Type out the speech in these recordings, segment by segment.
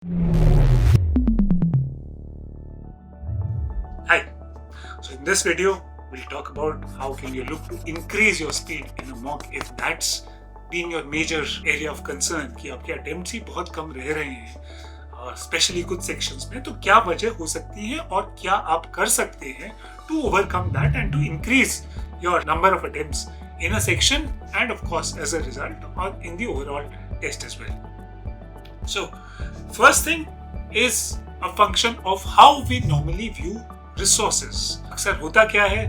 Hi. So in this video, we'll talk about how can you look to increase your speed in a mock if that's been your major area of concern कि आपके attempts ही बहुत कम रह रहे हैं specially कुछ sections में, तो क्या वजह हो सकती है और क्या आप कर सकते हैं to overcome that and to increase your number of attempts in a section and of course as a result or in the overall test as well. So first thing is a function of how we normally view resources. अक्सर होता क्या है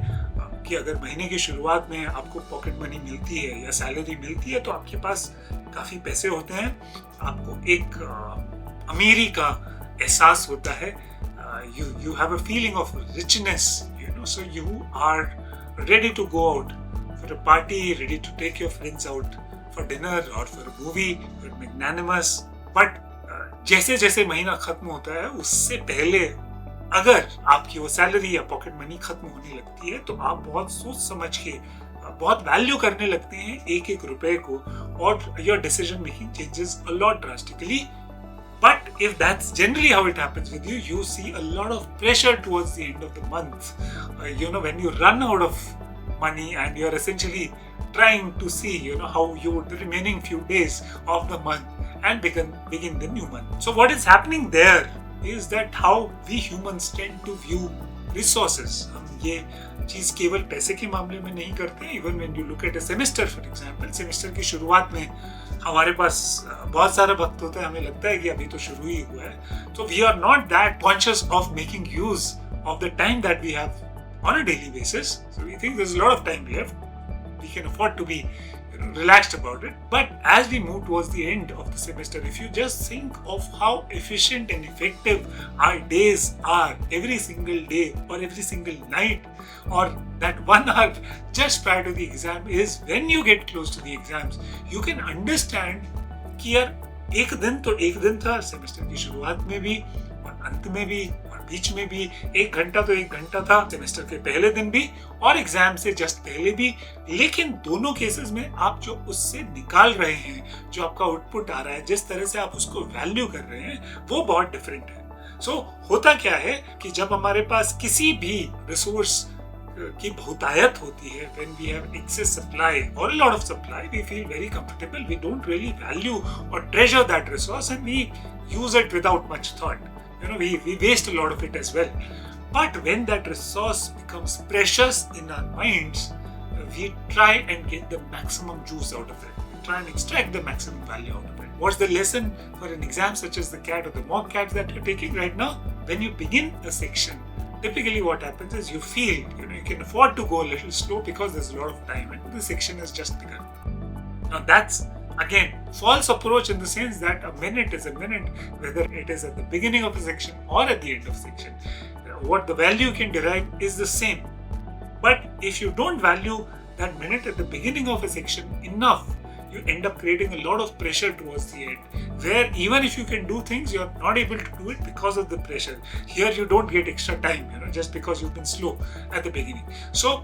कि अगर महीने की शुरुआत में आपको पॉकेट मनी मिलती है या सैलरी मिलती है तो आपके पास काफी पैसे होते हैं, आपको एक अमीरी का एहसास होता है, you have a feeling of richness, so you are ready to go out for a party, ready to take your friends out for dinner or for a movie, you're magnanimous. But जैसे जैसे महीना खत्म होता है उससे पहले अगर आपकी वो सैलरी या पॉकेट मनी खत्म होने लगती है तो आप बहुत सोच समझ के बहुत वैल्यू करने लगते हैं एक एक रुपए को और your decision making changes a lot drastically. But if that's generally how it happens with you, you see a lot of pressure towards the end of the month. When you run out of money and you're essentially trying to see, how the remaining few days of the month and begin the new month. So what is happening there is that how we humans tend to view resources. हम ये चीज केवल पैसे के मामले में नहीं करते. Even when you look at a semester, for example, semester की शुरुआत में हमारे पास बहुत सारा वक्त होता है, हमें लगता है कि अभी तो शुरू ही हुआ है. So we are not that conscious of making use of the time that we have on a daily basis. So we think there's a lot of time left. We can afford to be relaxed about it. But as we move towards the end of the semester, if you just think of how efficient and effective our days are every single day or every single night, or that 1 hour just prior to the exam is when you get close to the exams, you can understand कि यार एक दिन तो एक दिन था, semester की शुरुआत में भी और अंत में भी और बीच में भी. 1 घंटा तो 1 घंटा था, सेमेस्टर के पहले दिन भी और एग्जाम से जस्ट पहले भी. लेकिन दोनों केसेस में आप जो उससे निकाल रहे हैं, जो आपका आउटपुट आ रहा है, जिस तरह से आप उसको वैल्यू कर रहे हैं, वो बहुत डिफरेंट है. सो होता क्या है कि जब हमारे पास किसी भी रिसोर्स की बहुतायत होती है, when we have excess supply or a lot of supply, we feel very comfortable. We don't really value or treasure that resource and we use it without much thought. We waste a lot of it as well. But when that resource becomes precious in our minds, we try and get the maximum juice out of it. We try and extract the maximum value out of it. What's the lesson for an exam such as the CAT or the mock CAT that you're taking right now? When you begin a section, typically what happens is you feel, you can afford to go a little slow because there's a lot of time and the section has just begun. Now that's, again, false approach in the sense that a minute is a minute, whether it is at the beginning of a section or at the end of a section. What the value you can derive is the same. But if you don't value that minute at the beginning of a section enough, you end up creating a lot of pressure towards the end, where even if you can do things, you're not able to do it because of the pressure. Here you don't get extra time, just because you've been slow at the beginning. So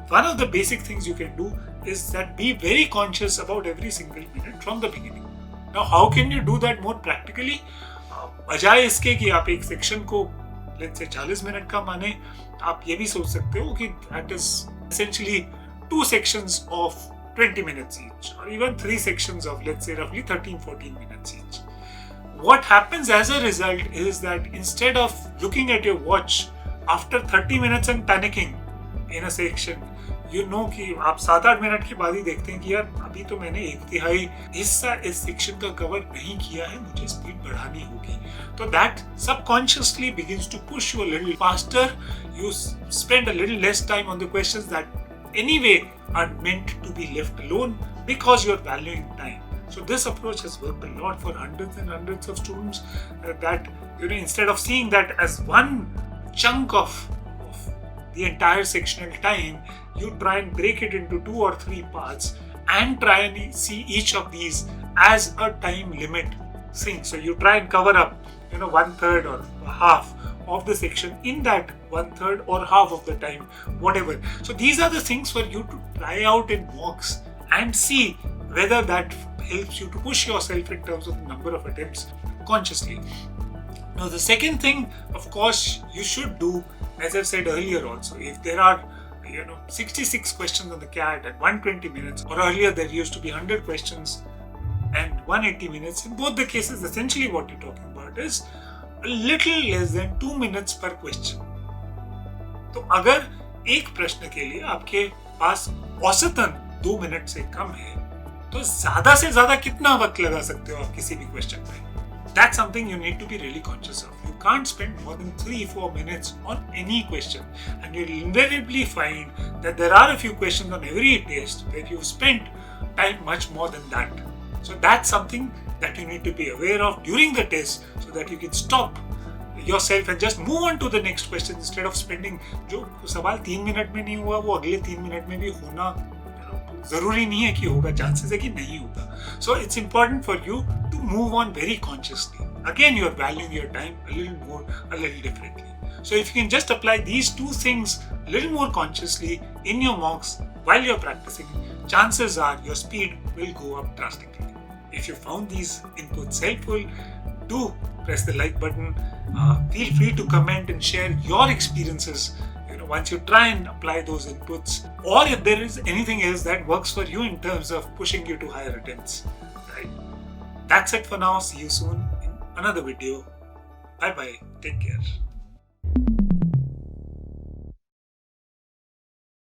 one of the basic things you can do is that be very conscious about every single minute from the beginning. Now how can you do that more practically? बजाय इसके कि आप एक section को let's say 40 minute का माने, आप ये भी सोच सकते हो कि that is essentially 2 sections of 20 minutes each, or even 3 sections of, let's say, roughly 13-14 minutes each. What happens as a result is that instead of looking at your watch after 30 minutes and panicking in a section, कि आप 7-8 minute के बाद ही देखते हैं कि यार अभी तो मैंने 1/3 हिस्सा इस सेक्शन का कवर नहीं किया है, मुझे स्पीड बढ़ानी होगी. तो that subconsciously begins to push you a little faster. You spend a little less time on the questions that anyway are meant to be left alone because you're valuing time. So this approach has worked a lot for hundreds and hundreds of students, that instead of seeing that as one chunk of the entire sectional time, you try and break it into 2 or 3 parts and try and see each of these as a time limit thing. So you try and cover up 1/3 or half of the section in that 1/3 or half of the time, whatever. So these are the things for you to try out in mocks and see whether that helps you to push yourself in terms of the number of attempts consciously. Now the second thing, of course, you should do, as I've said earlier also, if there are 66 questions on the CAT at 120 minutes, or earlier there used to be 100 questions and 180 minutes, in both the cases essentially what you're talking about is a little less than 2 minutes per question. तो अगर एक प्रश्न के लिए आपके पास औसतन 2 minute से कम है, तो ज्यादा से ज्यादा कितना वक्त लगा सकते हो आप किसी भी क्वेश्चन पे? That's something you need to be really conscious of. You can't spend more than 3-4 minutes on any question, and you'll invariably find that there are a few questions on every test where you've spent time much more than that. So that's something that you need to be aware of during the test, so that you can stop yourself and just move on to the next question instead of spending जो सवाल 3 minute में नहीं हुआ वो अगले 3 minute में भी होना जरूरी नहीं है कि होगा, चांसेस है कि नहीं होगा. So it's important for you to move on very consciously. Again, you're valuing your time a little more, a little differently. So if you can just apply these two things a little more consciously in your mocks while you're practicing, chances are your speed will go up drastically. If you found these inputs helpful, do press the like button. Feel free to comment and share your experiences once you try and apply those inputs, or if there is anything else that works for you in terms of pushing you to higher attempts. Right? That's it for now. See you soon in another video. Bye bye. Take care.